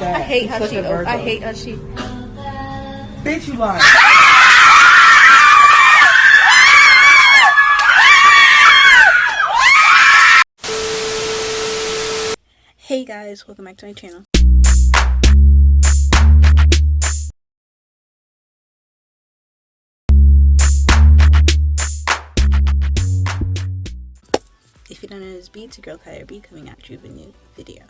that? I hate He's how such she. a Virgo. I hate how she. Bitch, you lying. Hey guys, welcome back to my channel. If you don't know this beat, it's your girl Kaya B coming at you with a new video.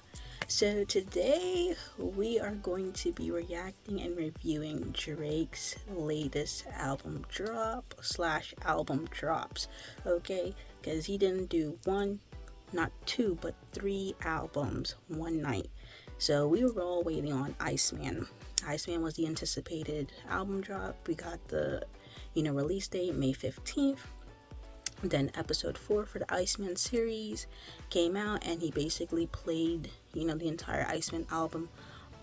So today we are going to be reacting and reviewing Drake's latest album drop / album drops. Okay, because he didn't do one, not two, but 3 albums one night. So we were all waiting on Iceman. Iceman was the anticipated album drop. We got the release date May 15th. Then episode 4 for the Iceman series came out, and he basically played the entire Iceman album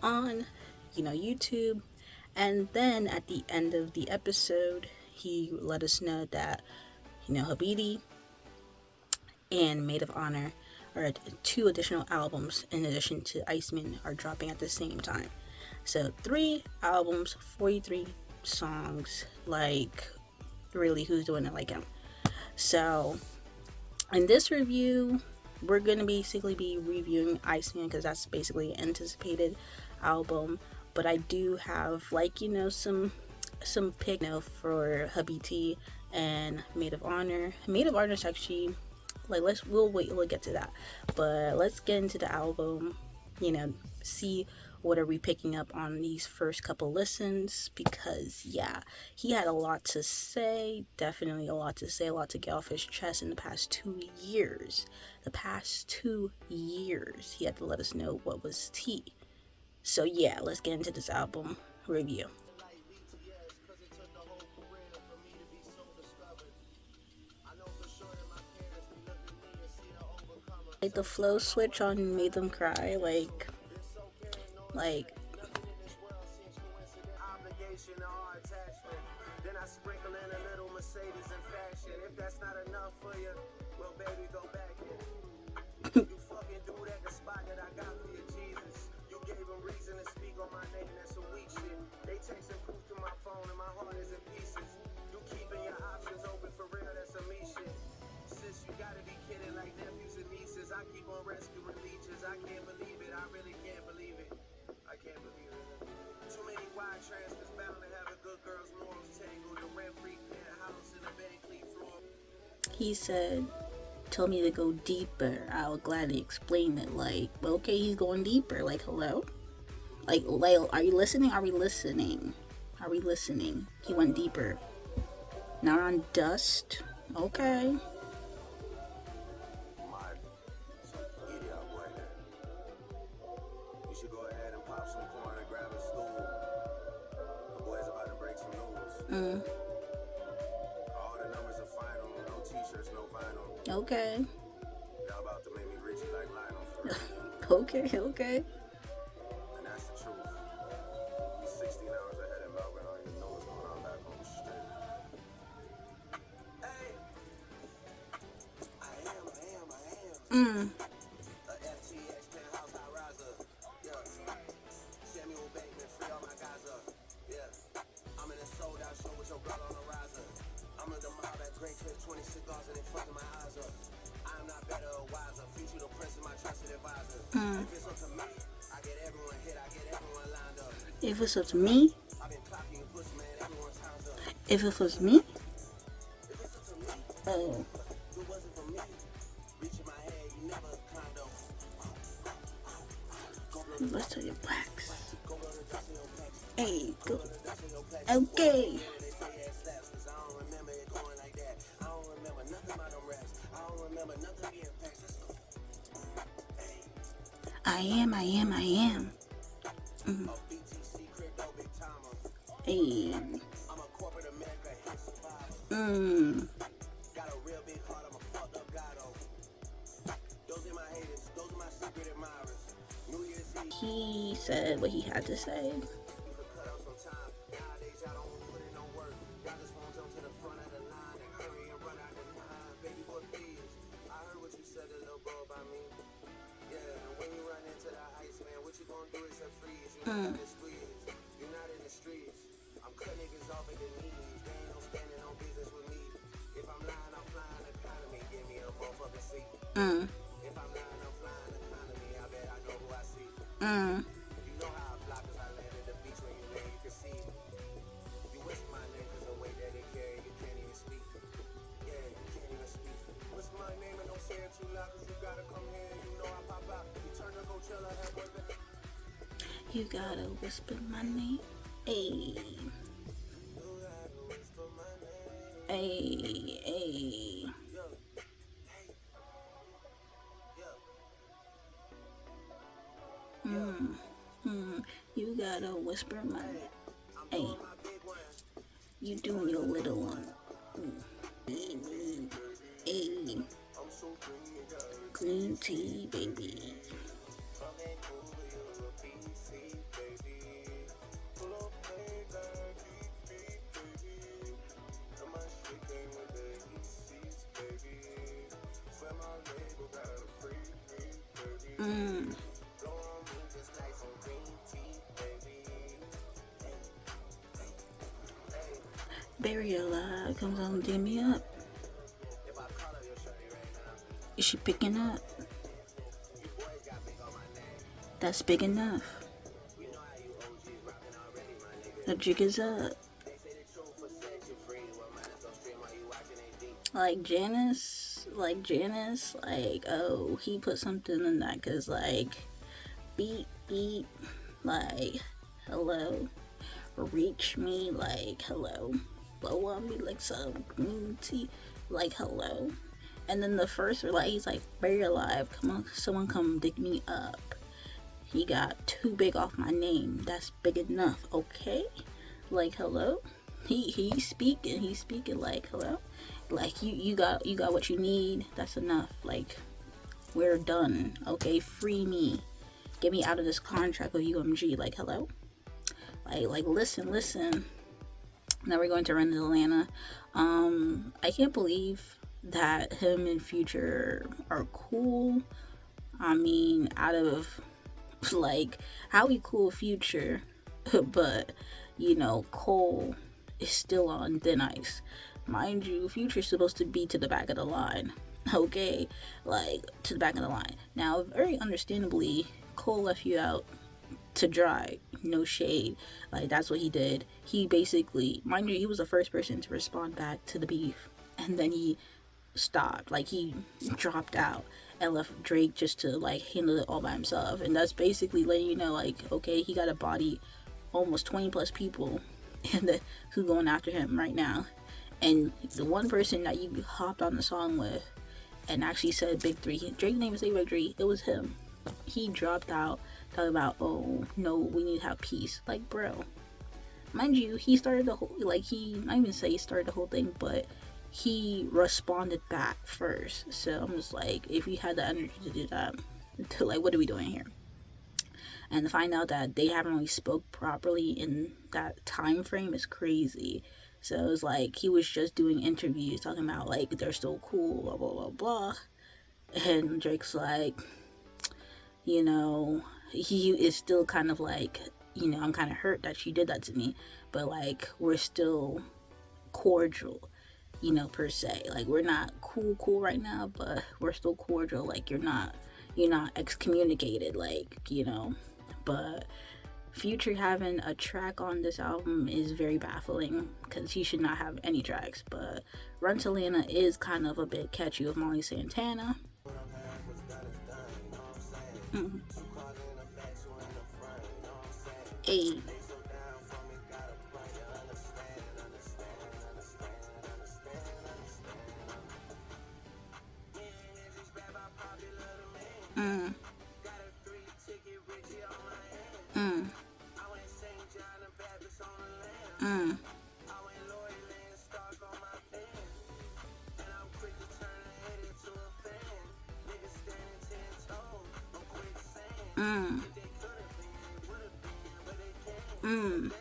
on YouTube. And then at the end of the episode, he let us know that Habiti and Maid of Honor, or 2 additional albums in addition to Iceman, are dropping at the same time. So 3 albums, 43 songs. Like, really, who's doing it like him? So in this review, we're gonna basically be reviewing Iceman because that's basically an anticipated album. But I do have some pick for Habiti and Maid of Honor. Maid of Honor is actually we'll get to that. But let's get into the album. See what are we picking up on these first couple listens, because he had a lot to say, definitely a lot to say, a lot to get off his chest in the past 2 years. He had to let us know what was tea. So let's get into this album review. Like the flow switch on made them cry, like then I sprinkle in a little Mercedes and fashion. If that's not enough for you, well baby, go back in. You fucking do that, the spot that I got for you, Jesus. You gave them reason to speak on my name, that's some weak shit. They texting proof to my phone and my heart is in pieces. You keeping your options open for real, that's some me shit. Sis, you gotta be kidding, like nephews and nieces. I keep on rescuing leeches. I can't believe it, I really can't believe it. I can't believe it. Too many wide transfers, bound to have a good girl's morals tangled. The rent-free penthouse and a Van Clean floor. He said, told me to go deeper. I would gladly explain it. Like, okay, he's going deeper. Like, hello? Like, are you listening? Are we listening? Are we listening? He went deeper. Not on dust. Okay. All the numbers are final, no t-shirts, no vinyl. Okay. Y'all about to make me Richie like Lionel. Okay. And that's the truth. He's 16 hours ahead of Melbourne. I don't even know what's going on back home straight. Hey! I am. A FTX penthouse high riser. Yeah. Samuel Bankman, free all my guys up. Yeah. I'm in a sold out show with your girl on the riser. I'm in the mob at Great Trip, 20 cigars and they fucking my eyes up. I'm not better or wiser. Future the prince of my trusted advisor. If it's up to me, I get everyone hit, I get everyone lined up. If it's up to me, I've been clocking your pussy, man, everyone time's up. if it was me, If it's up to me, oh, if it wasn't for me, reaching my head, you never climbed up. let's tell you blacks. Go blow the dust in your packs. Hey, go. Blow the dust in your packs. Okay. They say it slaps, 'cause I don't remember it going like that. I don't remember nothing about them raps. I don't remember nothing being packed. Let's go. Hey. I am. Oh, BTC, crypto, big timer. Hey. I'm a corporate America hit survivor. Got a real big heart, I'm a fucked up guy though. Those are my haters, those are my secret admirers. New Year's Eve. He said what he had to say. You could cut out some time. Nowadays, y'all don't put in no work. Y'all just won't jump to the front of the line and hurry and run out the line. Baby, what is? I heard what you said a little bro about me. Yeah, and when you run into the Iceman, what you gonna do is set free Mm. You're not in the streets. I'm cut niggas off at the knees. They ain't no standing on business with me. If I'm lying, I'm flying economy. Give me a motherfucking seat. Mm. If I'm lying, I'm flying economy. I bet I know who I see. Mm. You know how I fly cause I landed the beach when you land, you can see. You whisper my name cause the way that they carry, you can't even speak. Yeah, you can't even speak. Whisper my name and don't say it too loud cause you gotta come here. You know I pop out. You turn to Coachella, have boy been. You gotta whisper my name. Ayy. Ayy. Ayy. Mm. Mm. You gotta whisper my name. Ayy. You doing your little one. Ayy. Green tea, baby. Mm. Barry alive comes on, dig me up. Is she picking up? That's big enough. The jig is up. Like Janice, oh, he put something in that, cause like, beep, beep, like, hello, reach me, like, hello, blow on me like some green tea, like, hello. And then the first, like, he's like, very alive, come on, someone come dig me up. He got too big off my name, that's big enough, okay? Like, hello? He's speaking like, hello? Like, you got what you need, that's enough. Like, we're done, okay? Free me. Get me out of this contract with UMG, like, hello? Like listen. Now we're going to run to Atlanta. I can't believe that him and Future are cool. I mean, out of, like, how we cool Future, but, you know, Cole is still on thin ice. Mind you, Future's supposed to be to the back of the line, okay? Like, to the back of the line. Now, very understandably, Cole left you out to dry. No shade. Like, that's what he did. He basically, mind you, he was the first person to respond back to the beef, and then he stopped. Like, he dropped out and left Drake just to, like, handle it all by himself. And that's basically letting you know, like, okay, he got a body almost 20 plus people and who going after him right now. And the one person that you hopped on the song with and actually said Big Three, Drake didn't even say Big Three, it was him. He dropped out talking about, oh no, we need to have peace. Like, bro, mind you, he started the whole, like, he, not even say he started the whole thing, but he responded back first. So I'm just like, if you had the energy to do that, to, like, what are we doing here? And to find out that they haven't really spoke properly in that time frame is crazy. So it was like he was just doing interviews talking about, like, they're still cool, blah blah blah blah. And Drake's like, you know, he is still kind of like, you know, I'm kind of hurt that you did that to me, but, like, we're still cordial, you know, per se. Like, we're not cool right now, but we're still cordial. Like, you're not excommunicated, like, you know. But Future having a track on this album is very baffling because he should not have any tracks. But Run to Atlanta is kind of a bit catchy with Molly Santana. Mm-hmm. Hey. Mm. Mm. Mm. Mm. Mm.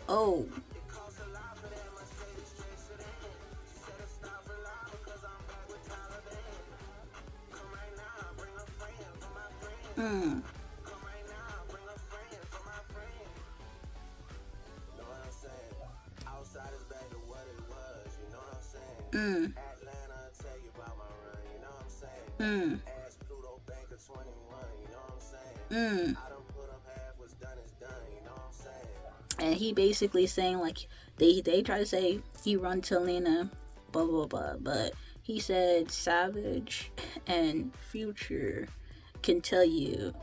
Oh. Mm. Atlanta, tell you about my run, you know what I'm saying? Ask Pluto Bank of 21, you know what I'm saying? I don't put up half, what's done is done, you know what I'm saying? And he basically saying like they try to say he run to Atlanta, blah blah blah, but he said Savage and Future can tell you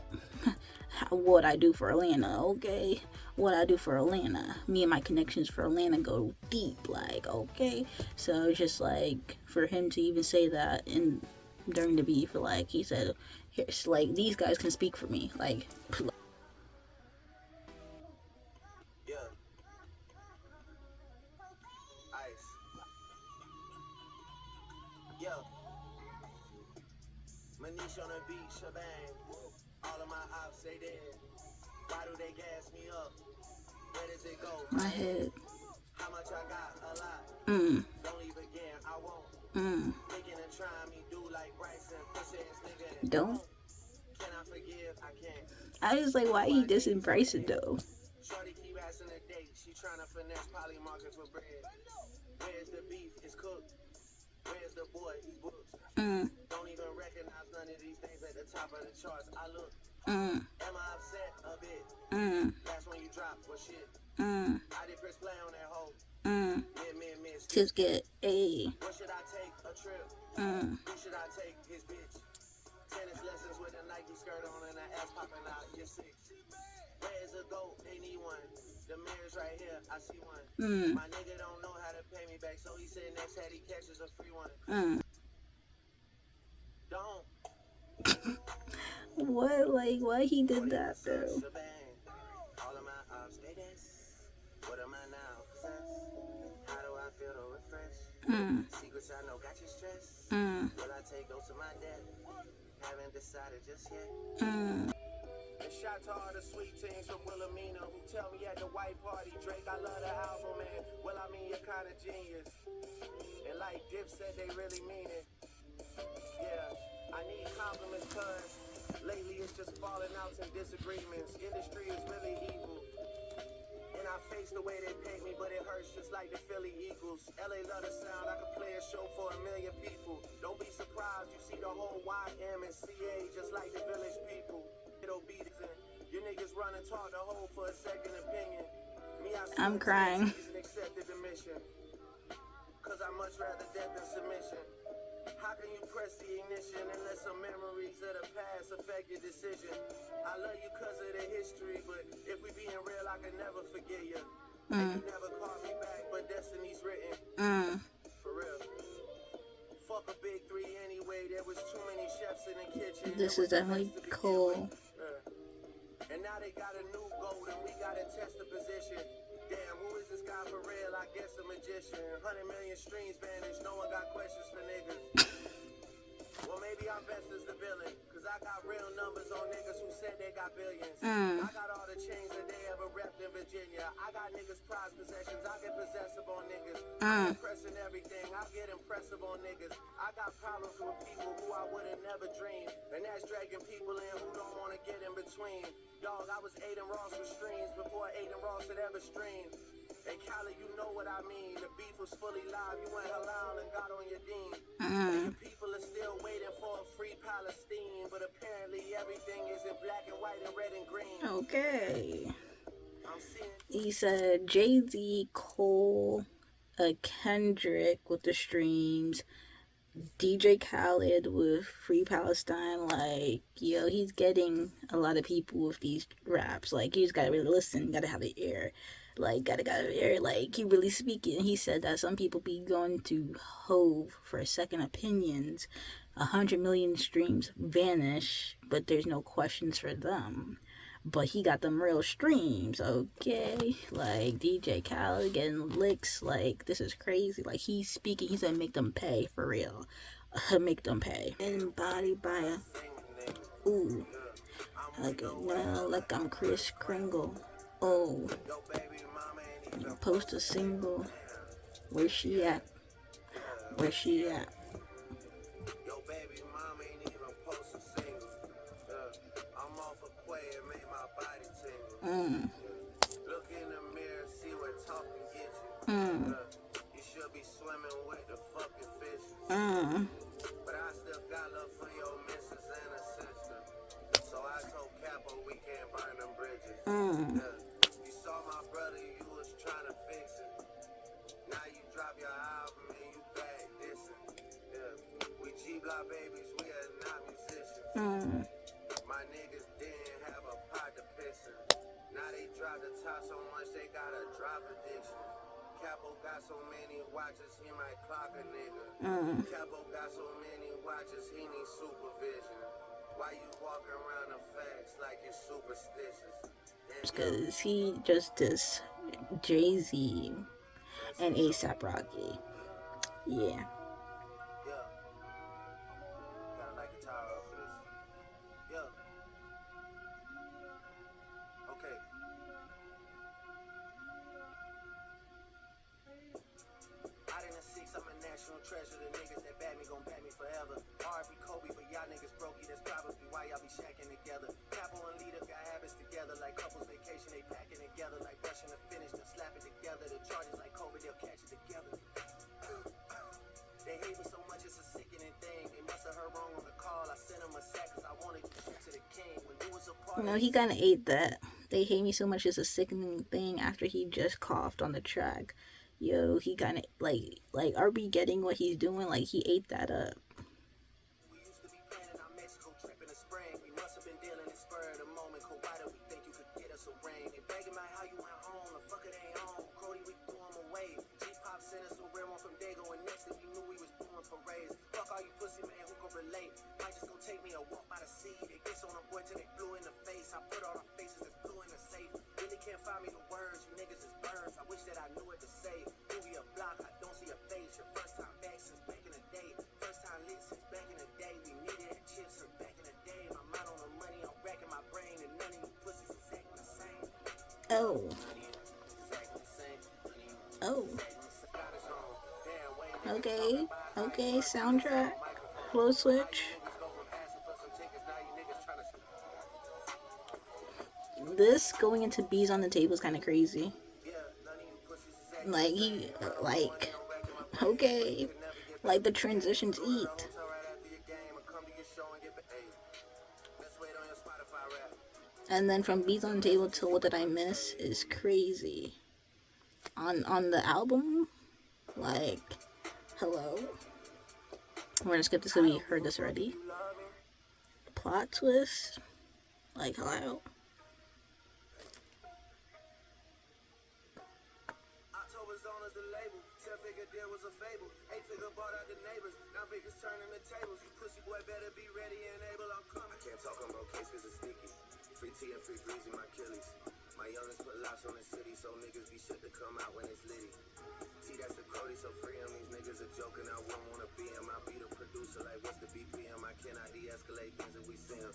what I do for Atlanta, okay? What I do for Atlanta. Me and my connections for Atlanta go deep, like, okay? So it's just like for him to even say that in during the beef, like he said, here's like these guys can speak for me, like. Yeah. Ice. Yo. Manish on the beach, shebang. All of my ops, they dead. Why do they gas me up? Where does it go? My head. How much I got? A lot. Don't leave again, I won't. Thinking and trying me do like Bryson. Pussy ass nigga. Don't. Can I forgive? I can't. I was like, why he dissing Bryson though? Shorty keep asking a date. She trying to finesse Polly market for bread. Where's the beef? It's cooked. Where's the boy? He's booked. Don't even recognize none of these things at the top of the charts. I look. Am I upset a bit? That's when you drop for shit. I did press play on that hoe. Miss. Just get a. What should I take? A trip? Who should I take? His bitch. Tennis lessons with a Nike skirt on and an ass popping out. You're sick. Where's the goat? They need one. The mirror's right here. I see one. My nigga don't know how to pay me back, so he said next head he catches a free one. Don't. What? Like, why he did that though? All of my ops, they dance. What am I now? Possessed. How do I feel to refresh? Secrets I know got you stressed. Will I take those to my death? Haven't decided just yet. And shout to all the sweet teens from Wilhelmina who tell me at the white party, Drake, I love the album, man. Well, I mean, you're kind of genius. And like Dip said, they really mean it. Yeah, I need compliments, cuz lately it's just falling outs and disagreements. Industry is really evil. And I face the way they pay me, but it hurts just like the Philly Eagles. LA love the sound, I could play a show for 1 million people. Don't be surprised, you see the whole YM and CA just like the village people. It'll be your niggas run and talk the whole for a second opinion. Me, I'm crying. Accepted the mission. Cause I much rather death than submission. How can you press the ignition and let some memories of the past affect your decision? I love you cause of the history, but if we being real, I can never forget you. And you never called me back, but destiny's written. For real. Fuck a big three anyway, there was too many chefs in the kitchen. This is definitely cool. And now they got a new goal and we gotta test the position. Damn, who is this guy for real? I guess a magician. 100 million streams vanished, no one got questions for niggas. Well, maybe I'm best as the villain, cause I got real numbers on niggas who said they got billions. I got all the chains that they ever repped in Virginia. I got niggas prized possessions, I get possessive on niggas. I'm impressing everything, I get impressive on niggas. I got problems with people who I would've never dreamed, and that's dragging people in who don't wanna get in between. Dog, I was Aiden Ross with streams before Aiden Ross had ever streamed. And Cali, you know what I mean. The beef was fully live. You went halal and got on your deen. And your people are still waiting for a free Palestine. But apparently everything is in black and white and red and green. Okay. He said Jay-Z, Cole, Kendrick with the streams, DJ Khaled with Free Palestine. Like, yo, he's getting a lot of people with these raps. Like, you just gotta really listen, gotta have the ear. Like, gotta air. Like, he really speaking. He said that some people be going to Hove for second opinions. 100 million streams vanish, but there's no questions for them. But he got them real streams, okay? Like, DJ Khaled getting licks. Like, this is crazy. Like, he's speaking. He said make them pay, for real. Make them pay. Embodied by a... Ooh. Like, like I'm Kris Kringle. Oh. Post a single. Where she at? Where she at? Yo, baby, mama ain't even post a single. I'm off a quay and made my body tingle. Look in the mirror, see what talking gets you. You should be swimming with the fucking But I still got love for your missus and a sister. So I told Capo we can't burn them bridges. Yeah. You saw my brother, you was trying to fix it. Now you drop your album and you back dissing. Yeah. We G-Block babies, we are not musicians. My niggas didn't have a pot to piss in. Now they drop the top so much they got a drop addiction. Capo got so many watches, he might clock a nigga. Capo got so many watches, he needs supervision. Why you walking around the facts like you're superstitious? Because he just does Jay-Z and A$AP Rocky. Yeah. Yeah. Gotta light the tower up for this. Yeah. Okay. Out in the six, I'm a national treasure. The niggas that bat me gon' bat me forever. R.I.P. Kobe, but y'all niggas brokey. That's probably why y'all be shacking together. Capo and Leader got habits together. Like couples vacation, they packing together. Like rushing to finish, they'll slap it together. The charges like COVID, they'll catch it together. They hate me so much, it's a sickening thing. They must have heard wrong on the call. I sent them a sack cause I wanted to shoot to the king. When you was a part No, he kind of ate that. They hate me so much is a sickening thing after he just coughed on the track. Yo, he kind of, like, are we getting what he's doing? Like, he ate that up. we used to be planning our Mexico trip in the spring. We must have been dealing in spur of the moment. Cold, why do we think you could get us a ring? They begging about how you went home. The fuck it ain't on. Cody, we threw him away. G-Pop sent us a real one from Dago. And next thing we knew we was doing parades. Fuck all you pussy man who can relate. Might just go take me a walk by the sea. They diss on a boy till they blew in the face. I put all our faces that's blue in the safe. Really can't find me the words. You niggas is birds. I wish that I knew what to say. Movie a block, I don't see a face. Your first time back since back in the day. First time lit since back in the day. We needed that chip since back in the day. My mind on the money, I'm racking my brain. And none of you pussies exactly the same. Oh. Exactly the same. Oh. Got us home. Damn, Wayne, Okay. Okay, soundtrack. Flow switch. niggas go from asking for some tickets. Now you niggas trying to. This going into Bees on the Table is kind of crazy. Yeah, none of you pussies exactly. Like, he, like, okay. Like, the transitions eat. Hotel right after your game. Or come to your show and get. Hey, let's wait on your Spotify rap. And then from Bees on the Table to What Did I Miss is crazy. On the album, like, hello. We're gonna skip this because we heard this already. Plot twist, like, hello. October's on as the label. 10-figure deal was a fable. 8-figure bought out the neighbors. Now figures turning the tables. You pussy boy better be ready and able. I'm coming. I can't talk on no case cause it's sneaky. Free tea and free breezy, my Achilles. My youngest put lots on the city, so niggas be shit to come out when it's litty. T, that's the Cody, so free him. These niggas are joking, I wouldn't wanna be him. I be the producer, like what's the BPM? I cannot de-escalate things if we see him.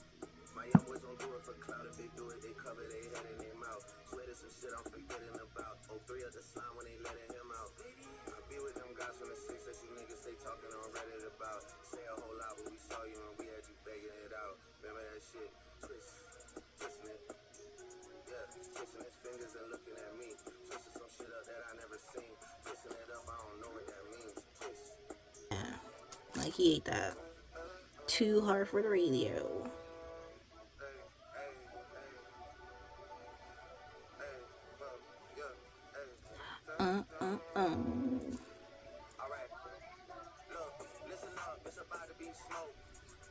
My young boys don't do it for clout. If they do it, they cover their head and their mouth. Swear to some shit I'm forgetting about. 03 at the slime when they letting him out. I be with them guys from the six that you niggas stay talking on Reddit about. Say a whole lot, but we saw you and we had you begging it out. Remember that shit? Twisting it. Yeah, twisting his fingers and looking at me. Twisting some shit up that I never seen. Twisting it up, I don't know what that means. Twist. Yeah, like, he ate that. Too hard for the radio. Alright, look, listen up, it's about to be smoke.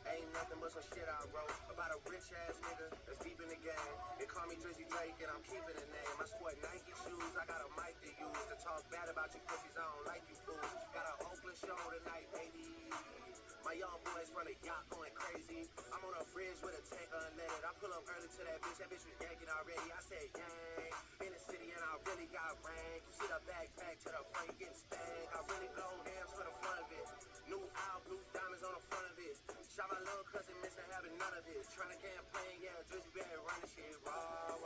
Ain't nothing but some shit I wrote about a rich ass nigga that's deep in the game. They call me Drizzy Drake and I'm keeping the name. I sport Nike shoes, I got a mic to use to talk bad about you pussies. I don't like you fools. Got an Oakland show tonight, baby. My young boys run a yacht going crazy. I'm on a bridge with a tank unleaded. I pull up early to that bitch was yanking already. I said yang in the city and I really got rank. You see the backpack to the front, you getting spanked. I really blow hands for the front of it. New out, blue diamonds on the front of it. Shot my little cousin, missing having none of it. Trying to campaign, yeah, Drizzy been running shit raw,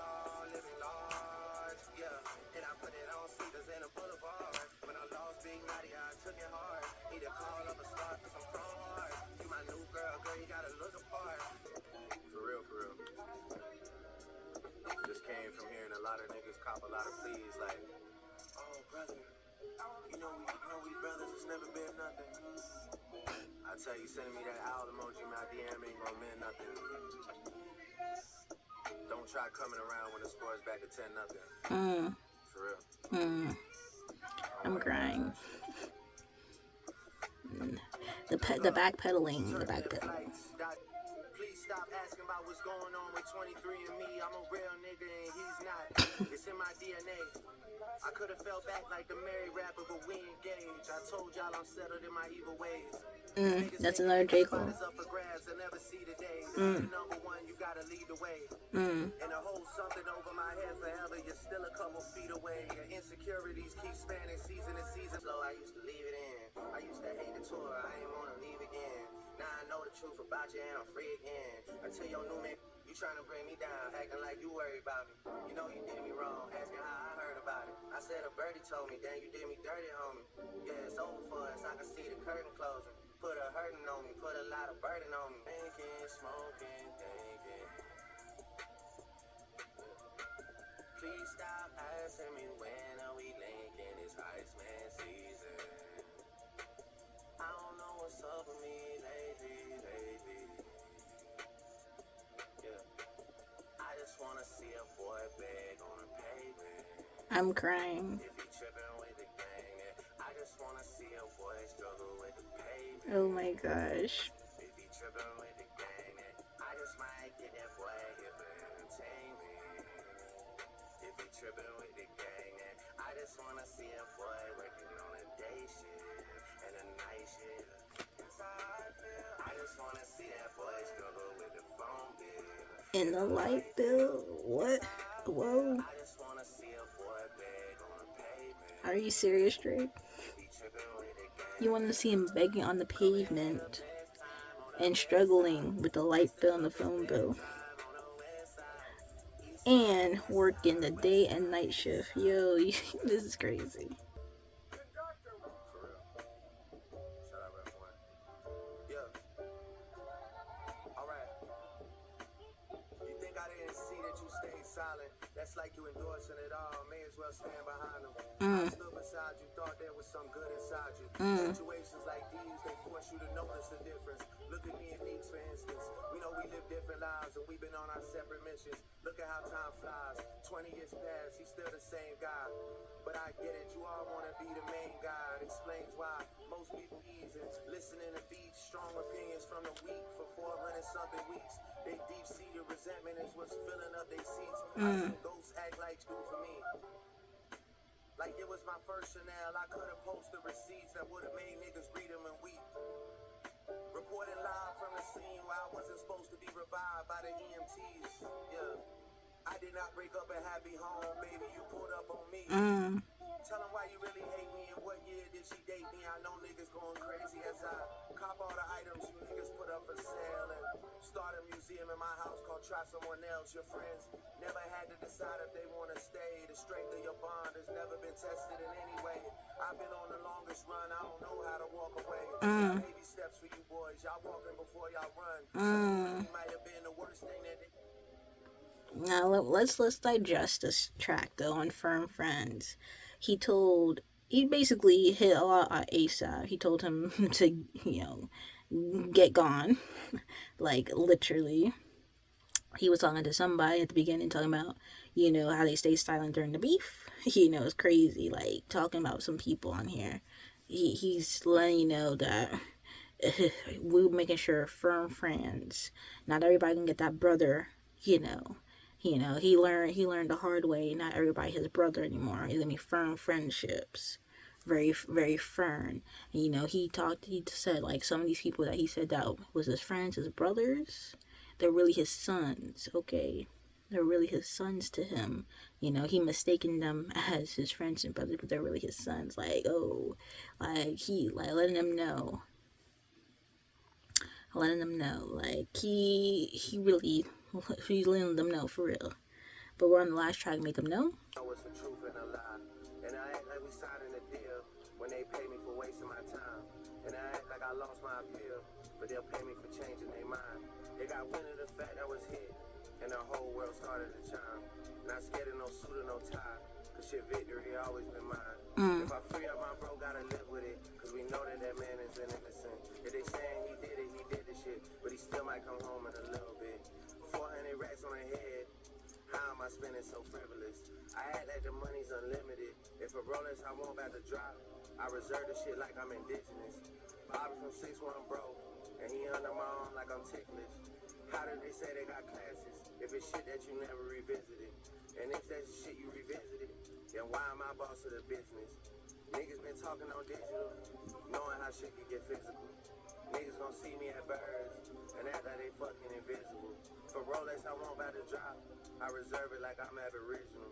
living large, yeah. And I put it on Cedars and a boulevard. When I lost Big Natty, I took it hard. Need to call up a star for some pro hard. You my new girl, you gotta look apart. For real, for real. Just came from hearing a lot of niggas cop a lot of pleas like, oh brother, you know we brothers, it's never been nothing. I tell you, sending me that owl emoji, my DM ain't gonna mean nothing. Don't try coming around when the score's back at 10-0. For real. I'm crying. The backpedaling. Please stop asking about what's going on with 23 and me. I'm a real nigga and he's not. It's in my DNA. I could have fell back like the married rapper, but we engaged. I told y'all I'm settled in my evil ways. That's another J. Cole. Up for grabs, I never see the day. The number one, you gotta lead the way. And to hold something over my head forever, you're still a couple feet away. Your insecurities keep spanning season to season. So I used to leave it in. I used to hate the tour, I ain't wanna leave again. Now I know the truth about you and I'm free again. Until your new man, you trying to bring me down, acting like you worried about me. You know you did me wrong, asking how I heard about it. I said a birdie told me, dang, you did me dirty, homie. Yeah, it's over for us, I can see the curtain closing. Put a hurting on me, put a lot of burden on me. Thinking, smoking, thinking. Please stop asking me when are we linking, it's Iceman season. I don't know what's up with me lately. Yeah. I just wanna see a boy beg on a pavement. I'm crying. If he tripping with the gang, I just wanna see a boy struggle with the pavement. Oh my gosh. If he tripping with the gang, I just might get that boy here for entertainment. If he tripping with the gang, I just wanna see a boy working on a day shift and a night shift. That's how I feel. I just wanna see that boy struggle with the phone bill And the light bill. What? Whoa. I just wanna see a boy beg on the pavement. Are you serious, Drake? If he tripping with the gang, You want to see him begging on the pavement and struggling with the light bill and the phone bill and working the day and night shift. Yo, this is crazy. for real. Shout out Ref 1. Yeah. Alright. You think I didn't see that you stayed silent? That's like you endorsing it all. May as well stand behind them. I stood beside you, thought there was some good inside you. Situations like these, they force you to notice the difference. Look at me and Neeks, for instance. We know we live different lives and we've been on our separate missions. Look at how time flies. 20 years past, he's still the same guy. But I get it, you all want to be the main guy. It explains why most people easing, listening to beats, strong opinions from the weak for 400 something weeks. They deep-seated resentment is what's filling up their seats. I seen ghosts act like do for me. Like it was my first Chanel, I could have posted receipts that would have made niggas read them and weep. Reporting live from the scene where I wasn't supposed to be revived by the EMTs. Yeah. I did not break up a happy home, baby, you pulled up on me. Tell them why you really hate me and what year did she date me. I know niggas going crazy as I cop all the items you niggas put up for sale and start a museum in my house called Try Someone Else. Your friends never had to decide if they want to stay. The strength of your bond has never been tested in any way. I've been on the longest run, I don't know how to walk away. It's baby steps for you boys, y'all walking before y'all run. Something might have been the worst thing that they... Now let's digest this track though on Firm Friends. He basically hit a lot on ASAP. He told him to, get gone. Like literally. He was talking to somebody at the beginning, talking about, how they stay silent during the beef. It's crazy. Like talking about some people on here. He's letting you know that we're making sure firm friends. Not everybody can get that brother, he learned the hard way. Not everybody his brother anymore. It's gonna be firm friendships, very very firm. And, he said like some of these people that he said that was his friends, his brothers, they're really his sons. Okay, they're really his sons to him. He mistaken them as his friends and brothers, but they're really his sons. Like letting them know. Like he's letting them know for real. But we're on the last track, Make Them Know. know it's the truth and a lie. And I act like we signing a deal when they pay me for wasting my time. And I act like I lost my appeal, but they'll pay me for changing their mind. They got wind of the fact I was hit, and the whole world started to chime. Not scared of no suit or no tie, cause shit victory always been mine. If I free up my bro, gotta live with it, cause we know know that that man is innocent. If they saying he did the shit, but he still might come home in a little bit. 400 racks on the head. How am I spending so frivolous? I act like the money's unlimited. If a Rolex I want about to drop, I reserve the shit like I'm indigenous. Bobby from 6'1" broke, and he under my arm like I'm ticklish. How did they say they got classes if it's shit that you never revisited? And if that's shit you revisited, then why am I boss of the business? Niggas been talking on digital, knowing how shit can get physical. Niggas gon' see me at birds and act like they fucking invisible. For Rolex I want about to drop, I reserve it like I'm aboriginal.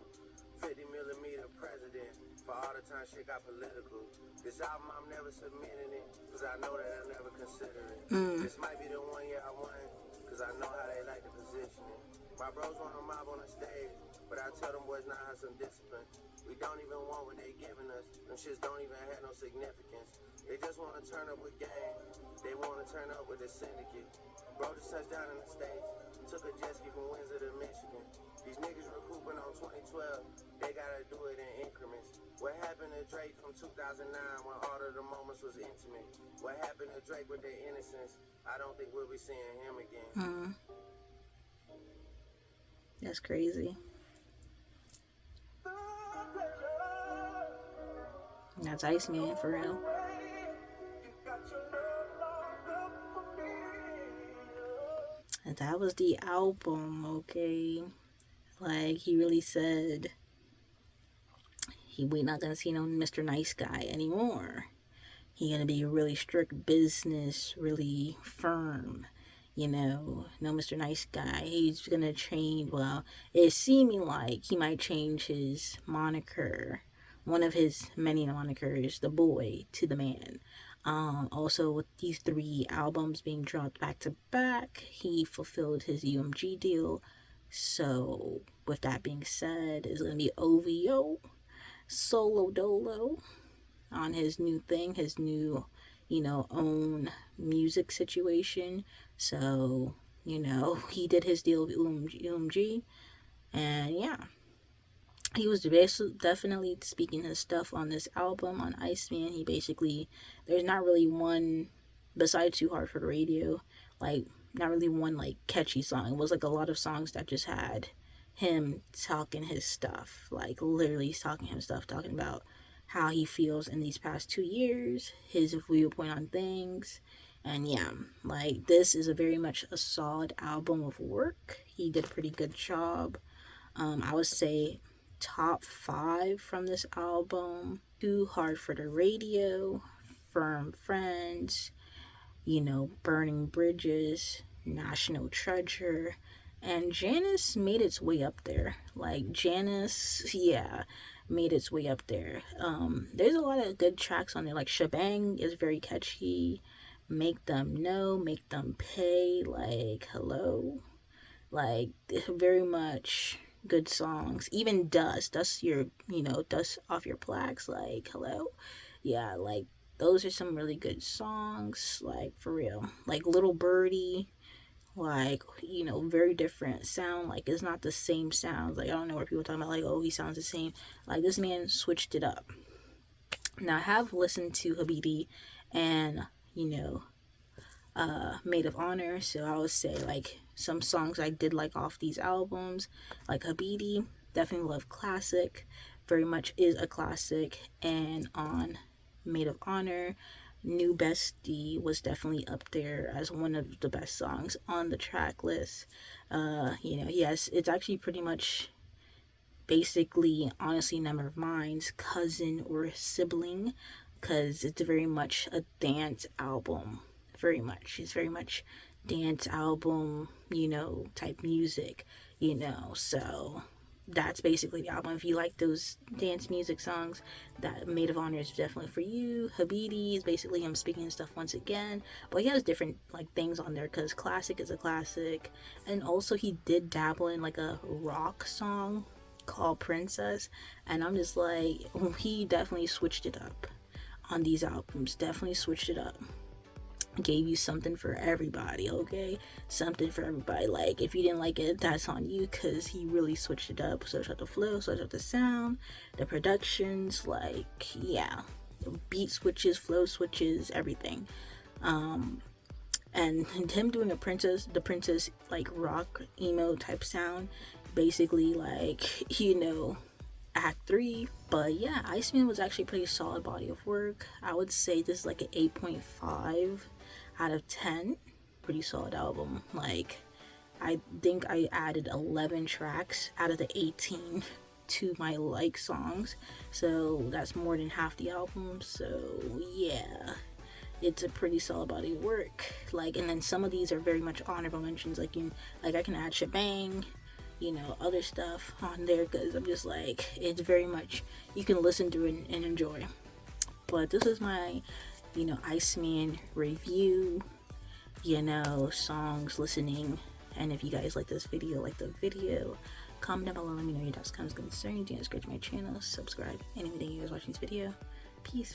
50mm president, for all the time shit got political. This album I'm never submitting it, cause I know that I'll never consider it. This might be the one year I won, cause I know how they like to position it. My bros want a mob on the stage, but I tell them boys now have some discipline. We don't even want what they giving us, them shits don't even have no significance. They just wanna turn up with gang, they wanna turn up with the syndicate. Bro just touched down in the States, took a jet ski from Windsor to Michigan. These niggas recouping on 2012, they gotta do it in increments. What happened to Drake from 2009 when all of the moments was intimate? What happened to Drake with their innocence? I don't think we'll be seeing him again. That's crazy. That's Iceman for real. And that was the album, okay? Like, he really said we're not gonna see no Mr. Nice Guy anymore. He gonna be really strict business, really firm, you know, no Mr. Nice Guy. He's gonna change, well, it's seeming like he might change his moniker, one of his many monikers, the boy to the man. Also, with these 3 albums being dropped back to back, he fulfilled his UMG deal. So, with that being said, it's gonna be OVO, solo dolo, on his new thing, his new, you know, own music situation. So, you know, he did his deal with UMG, and yeah, he was definitely speaking his stuff on this album on Iceman. He basically, there's not really one, besides Too Hard for the Radio, like, not really one, like, catchy song. It was, like, a lot of songs that just had him talking his stuff, like, literally talking his stuff, talking about how he feels in these past 2 years, his viewpoint on things, and yeah, like, this is a very much a solid album of work. He did a pretty good job. I would say top 5 from this album: Too Hard for the Radio, Firm Friends, you know, Burning Bridges, National Treasure, and Janice made its way up there. Like, Janice, yeah, made its way up there. There's a lot of good tracks on there. Like, Shebang is very catchy. Make Them Know, Make Them Pay, like, hello. Like, very much good songs. Even Dust your, you know, Dust Off Your Plaques, like, hello. Yeah, like, those are some really good songs, like, for real. Like, Little Birdie, like, you know, very different sound. Like, it's not the same sounds. Like, I don't know where people talking about, like, oh, he sounds the same. Like, this man switched it up. Now, I have listened to Habibie and, you know, Maid of Honor, so I would say, like, some songs I did like off these albums, like Habibie, definitely love Classic, very much is a classic, and on Maid of Honor, New Bestie was definitely up there as one of the best songs on the track list. You know, yes, it's actually pretty much basically, honestly, Nevermind's cousin or sibling, because it's very much a dance album. Very much. It's very much dance album, you know, type music, you know, so that's basically the album. If you like those dance music songs, that Maid of Honor is definitely for you. Habibie is basically him speaking his stuff once again, but he has different, like, things on there, because Classic is a classic, and also he did dabble in, like, a rock song called Princess, and I'm just like, he definitely switched it up on these albums, definitely switched it up. Gave you something for everybody, okay? Something for everybody. Like, if you didn't like it, that's on you, because he really switched it up. Switched up the flow, switched up the sound, the productions, like, yeah. beat switches, flow switches, everything. And him doing the princess like rock emo type sound, basically like, you know, act 3. But yeah, Iceman was actually a pretty solid body of work. I would say this is like an 8.5 out of 10. Pretty solid album. Like, I think I added 11 tracks out of the 18 to my like songs, so that's more than half the album. So yeah, it's a pretty solid body of work. Like, and then some of these are very much honorable mentions. Like, I can add Shebang, you know, other stuff on there, because I'm just like, it's very much, you can listen to it and enjoy. But this is my, you know, Iceman review, you know, songs listening. And if you guys like this video, comment down below, let me know your thoughts, comments, concerns, anything that's great to my channel, subscribe, anything you guys watching this video. Peace.